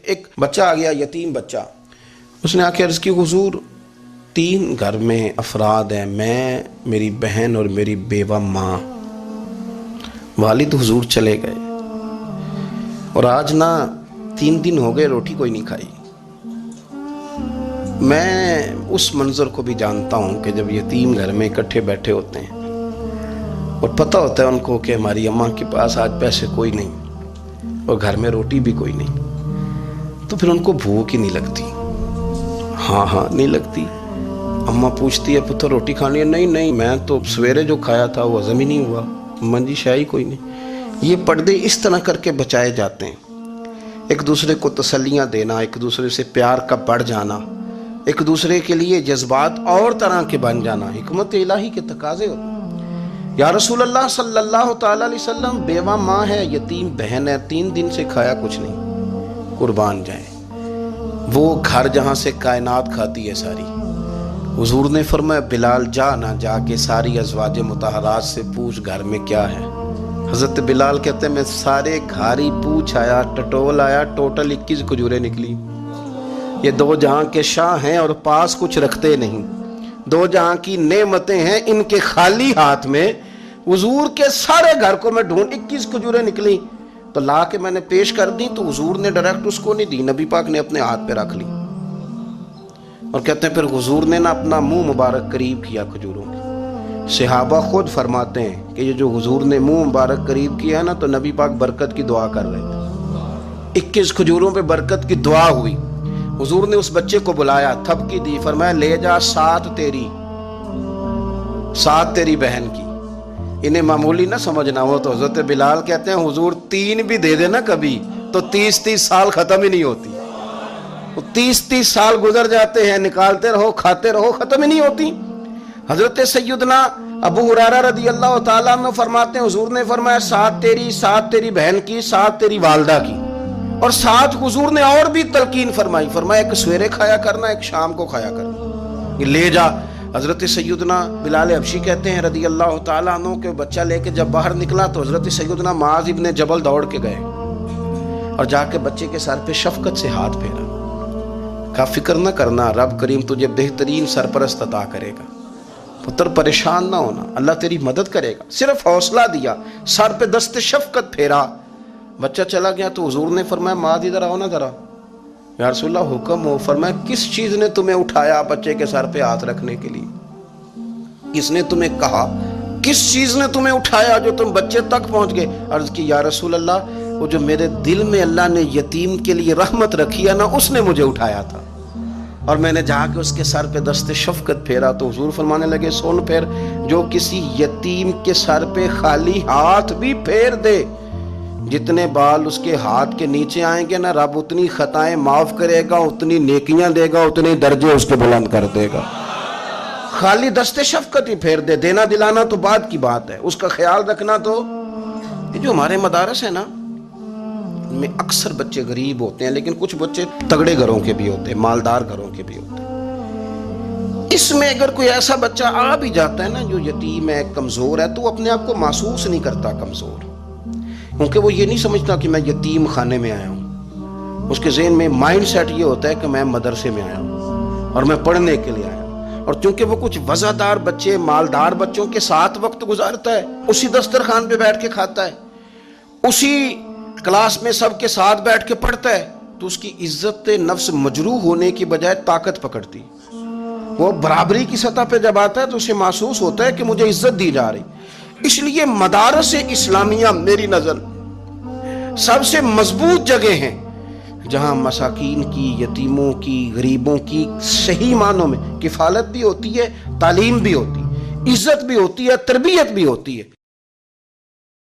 ایک بچہ آ گیا، یتیم بچہ. اس نے آ کے عرض کی حضور 3 گھر میں افراد ہیں، میں، میری بہن اور میری بیوہ ماں. والد حضور چلے گئے اور آج نہ 3 دن ہو گئے روٹی کوئی نہیں کھائی. میں اس منظر کو بھی جانتا ہوں کہ جب یتیم گھر میں اکٹھے بیٹھے ہوتے ہیں اور پتہ ہوتا ہے ان کو کہ ہماری اماں کے پاس آج پیسے کوئی نہیں اور گھر میں روٹی بھی کوئی نہیں، تو پھر ان کو بھوک ہی نہیں لگتی. ہاں نہیں لگتی. اماں پوچھتی ہے پتر روٹی کھانی ہے؟ نہیں میں تو سویرے جو کھایا تھا وہ ہضم ہی نہیں ہوا. اماں جی شاہی کوئی نہیں. یہ پردے اس طرح کر کے بچائے جاتے ہیں. ایک دوسرے کو تسلیاں دینا، ایک دوسرے سے پیار کا بڑھ جانا، ایک دوسرے کے لیے جذبات اور طرح کے بن جانا حکمت الہی کے تقاضے ہوتے ہیں. یا رسول اللہ صلی اللہ تعالی علیہ وسلم، بیوہ ماں ہے، یتیم بہن ہے، 3 دن سے کھایا کچھ نہیں، قربان جائیں. وہ گھر جہاں سے کائنات کھاتی ہے ساری. حضور نے فرمایا بلال جا کے ساری ازواج مطہرات سے پوچھ گھر میں کیا ہے. حضرت بلال کہتے ہیں میں سارے گھاری پوچھ آیا، ٹٹول آیا، ٹوٹل 21 کھجوریں نکلی. یہ 2 جہاں کے شاہ ہیں اور پاس کچھ رکھتے نہیں، 2 جہاں کی نعمتیں ہیں، ان کے خالی ہاتھ میں حضور کے سارے گھر کو میں ڈھونڈ 21 کھجوریں نکلی تو لا کے میں نے پیش کر دی، تو حضور نے ڈائریکٹ اس کو نہیں دی، نبی پاک نے اپنے ہاتھ پہ رکھ لی. اور کہتے ہیں پھر حضور نے نا اپنا منہ مبارک قریب کیا کھجوروں کے. صحابہ خود فرماتے ہیں کہ یہ جو حضور نے منہ مبارک قریب کیا ہے نا تو نبی پاک برکت کی دعا کر رہے تھے. 21 کھجوروں پہ برکت کی دعا ہوئی. حضور نے اس بچے کو بلایا، تھپکی دی، فرمایا لے جا 7 تیری بہن کی. انہیں معمولی نہ سمجھنا ہو تو حضرت بلال کہتے ہیں حضور 3 بھی دے دینا کبھی تو 30 سال ختم ہی نہیں ہوتی. 30 سال گزر جاتے ہیں، نکالتے رہو، کھاتے رہو، ختم ہی نہیں ہوتی. حضرت سیدنا ابو ہریرہ رضی اللہ تعالیٰ عنہ فرماتے ہیں حضور نے فرمایا 7 تیری، 7 تیری بہن کی، 7 تیری والدہ کی، اور 7 حضور نے اور بھی تلقین فرمایا ایک سویرے کھایا کرنا، ایک شام کو کھایا کرنا. لے جا. حضرت سیدنا بلال حبشی کہتے ہیں رضی اللہ تعالیٰ عنہ کہ بچہ لے کے جب باہر نکلا تو حضرت سیدنا معاذ ابن جبل دوڑ کے گئے اور جا کے بچے کے سر پہ شفقت سے ہاتھ پھیرا. کہا فکر نہ کرنا، رب کریم تجھے بہترین سرپرست عطا کرے گا، پتر پریشان نہ ہونا، اللہ تیری مدد کرے گا. صرف حوصلہ دیا، سر پہ دست شفقت پھیرا. بچہ چلا گیا تو حضور نے فرمایا معاذ ادھر آؤ نا ذرا. یا رسول اللہ حکم ہو. فرمایا کس چیز نے تمہیں اٹھایا بچے کے سر پہ ہاتھ رکھنے کے لیے؟ کس نے تمہیں کہا؟ کس چیز نے تمہیں اٹھایا جو تم بچے تک پہنچ گئے؟ عرض کی یا رسول اللہ وہ جو میرے دل میں اللہ نے یتیم کے لیے رحمت رکھی ہے نا، اس نے مجھے اٹھایا تھا اور میں نے جا کے اس کے سر پہ دست شفقت پھیرا. تو حضور فرمانے لگے سن پھر، جو کسی یتیم کے سر پہ خالی ہاتھ بھی پھیر دے، جتنے بال اس کے ہاتھ کے نیچے آئیں گے نا، رب اتنی خطائیں معاف کرے گا، اتنی نیکیاں دے گا، اتنے درجے اس کے بلند کر دے گا. خالی دست شفقت ہی پھیر دے. دینا دلانا تو بعد کی بات ہے، اس کا خیال رکھنا. تو یہ جو ہمارے مدارس ہیں نا، ان میں اکثر بچے غریب ہوتے ہیں، لیکن کچھ بچے تگڑے گھروں کے بھی ہوتے ہیں، مالدار گھروں کے بھی ہوتے ہیں. اس میں اگر کوئی ایسا بچہ آ بھی جاتا ہے نا جو یتیم ہے، کمزور ہے، تو وہ اپنے آپ کو محسوس نہیں کرتا کمزور، کیونکہ وہ یہ نہیں سمجھتا کہ میں یتیم خانے میں آیا ہوں. اس کے ذہن میں مائنڈ سیٹ یہ ہوتا ہے کہ میں مدرسے میں آیا ہوں اور میں پڑھنے کے لیے آیا ہوں. اور چونکہ وہ کچھ وزادار بچے، مالدار بچوں کے ساتھ وقت گزارتا ہے، اسی دسترخوان پہ بیٹھ کے کھاتا ہے، اسی کلاس میں سب کے ساتھ بیٹھ کے پڑھتا ہے، تو اس کی عزت نفس مجروح ہونے کی بجائے طاقت پکڑتی. وہ برابری کی سطح پہ جب آتا ہے تو اسے محسوس ہوتا ہے کہ مجھے عزت دی جا رہی. اس لیے مدارس اسلامیہ میری نظر سب سے مضبوط جگہ ہیں جہاں مساکین کی، یتیموں کی، غریبوں کی صحیح معنوں میں کفالت بھی ہوتی ہے، تعلیم بھی ہوتی ہے، عزت بھی ہوتی ہے، تربیت بھی ہوتی ہے.